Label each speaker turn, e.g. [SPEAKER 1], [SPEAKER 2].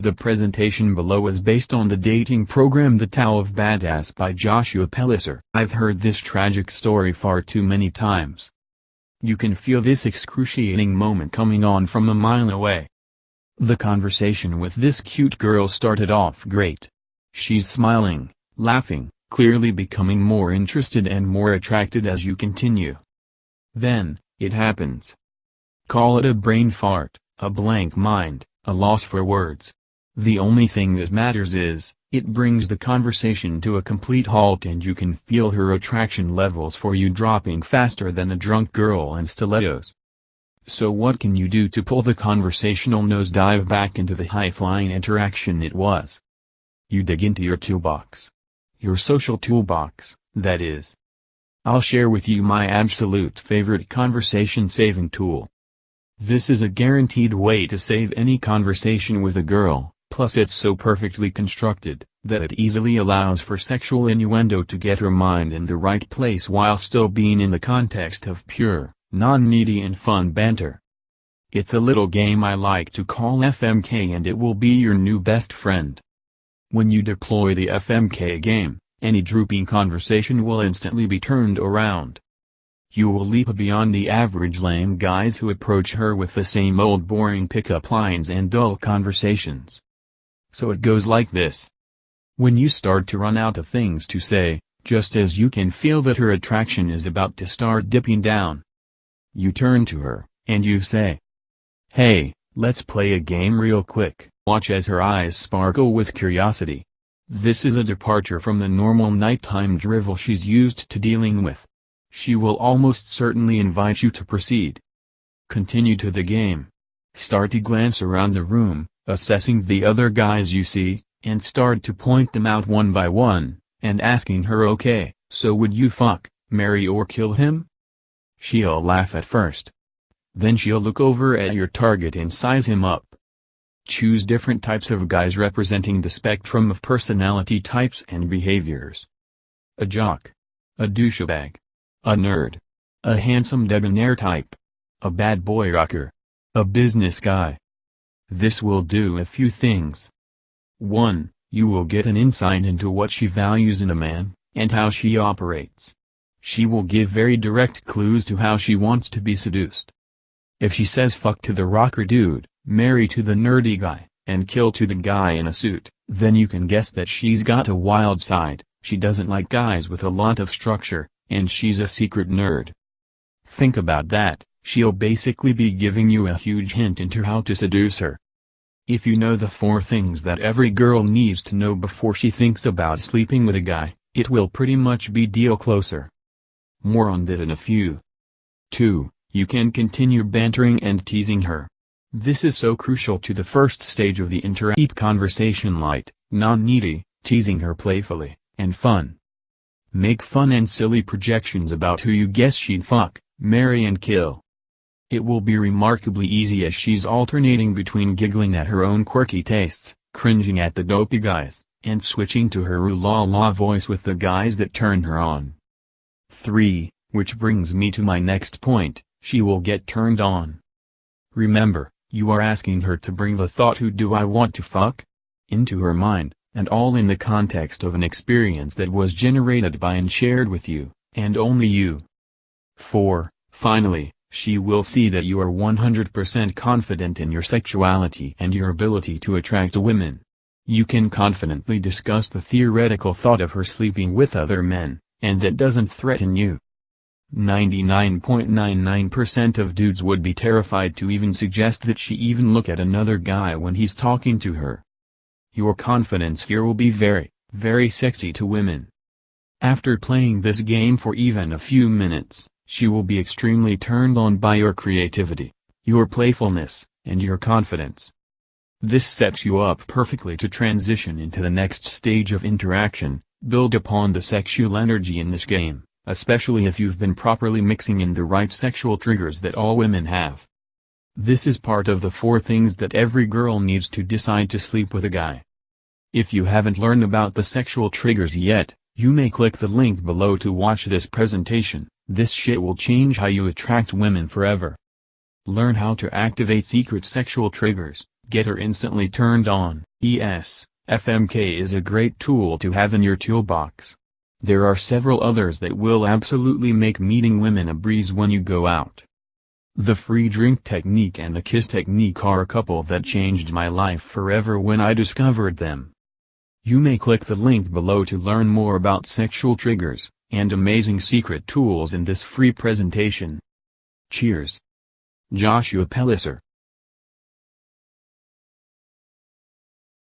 [SPEAKER 1] The presentation below is based on the dating program The Tao of Badass by Joshua Pellicer. I've heard this tragic story far too many times. You can feel this excruciating moment coming on from a mile away. The conversation with this cute girl started off great. She's smiling, laughing, clearly becoming more interested and more attracted as you continue. Then, it happens. Call it a brain fart, a blank mind, a loss for words. The only thing that matters is, it brings the conversation to a complete halt and you can feel her attraction levels for you dropping faster than a drunk girl in stilettos. So what can you do to pull the conversational nosedive back into the high-flying interaction it was? You dig into your toolbox. Your social toolbox, that is. I'll share with you my absolute favorite conversation-saving tool. This is a guaranteed way to save any conversation with a girl. Plus it's so perfectly constructed, that it easily allows for sexual innuendo to get her mind in the right place while still being in the context of pure, non-needy and fun banter. It's a little game I like to call FMK and it will be your new best friend. When you deploy the FMK game, any drooping conversation will instantly be turned around. You will leap beyond the average lame guys who approach her with the same old boring pickup lines and dull conversations. So it goes like this. When you start to run out of things to say, just as you can feel that her attraction is about to start dipping down, you turn to her, and you say, "Hey, let's play a game real quick." Watch as her eyes sparkle with curiosity. This is a departure from the normal nighttime drivel she's used to dealing with. She will almost certainly invite you to proceed. Continue to the game. Start to glance around the room, assessing the other guys you see, and start to point them out one by one, and asking her, "Okay, so would you fuck, marry or kill him?" She'll laugh at first. Then she'll look over at your target and size him up. Choose different types of guys representing the spectrum of personality types and behaviors. A jock. A douchebag. A nerd. A handsome debonair type. A bad boy rocker. A business guy. This will do a few things. 1. You will get an insight into what she values in a man, and how she operates. She will give very direct clues to how she wants to be seduced. If she says fuck to the rocker dude, marry to the nerdy guy, and kill to the guy in a suit, then you can guess that she's got a wild side. She doesn't like guys with a lot of structure, and she's a secret nerd. Think about that, she'll basically be giving you a huge hint into how to seduce her. If you know the 4 things that every girl needs to know before she thinks about sleeping with a guy, it will pretty much be deal closer. More on that in a few. 2. You can continue bantering and teasing her. This is so crucial to the first stage of the keep conversation light, non-needy, teasing her playfully, and fun. Make fun and silly projections about who you guess she'd fuck, marry and kill. It will be remarkably easy as she's alternating between giggling at her own quirky tastes, cringing at the dopey guys, and switching to her ooh-la-la voice with the guys that turn her on. 3. Which brings me to my next point, she will get turned on. Remember, you are asking her to bring the thought "who do I want to fuck?" into her mind, and all in the context of an experience that was generated by and shared with you, and only you. 4. Finally, she will see that you are 100% confident in your sexuality and your ability to attract women. You can confidently discuss the theoretical thought of her sleeping with other men, and that doesn't threaten you. 99.99% of dudes would be terrified to even suggest that she even look at another guy when he's talking to her. Your confidence here will be very, very sexy to women. After playing this game for even a few minutes, she will be extremely turned on by your creativity, your playfulness, and your confidence. This sets you up perfectly to transition into the next stage of interaction, build upon the sexual energy in this game, especially if you've been properly mixing in the right sexual triggers that all women have. This is part of the 4 things that every girl needs to decide to sleep with a guy. If you haven't learned about the sexual triggers yet, you may click the link below to watch this presentation. This shit will change how you attract women forever. Learn how to activate secret sexual triggers, Get her instantly turned on. Yes, FMK is a great tool to have in your toolbox. There are several others that will absolutely make meeting women a breeze when you go out. The free drink technique and the kiss technique are a couple that changed my life forever when I discovered them. You may click the link below to learn more about sexual triggers and amazing secret tools in this free presentation. Cheers. Joshua Pelicer.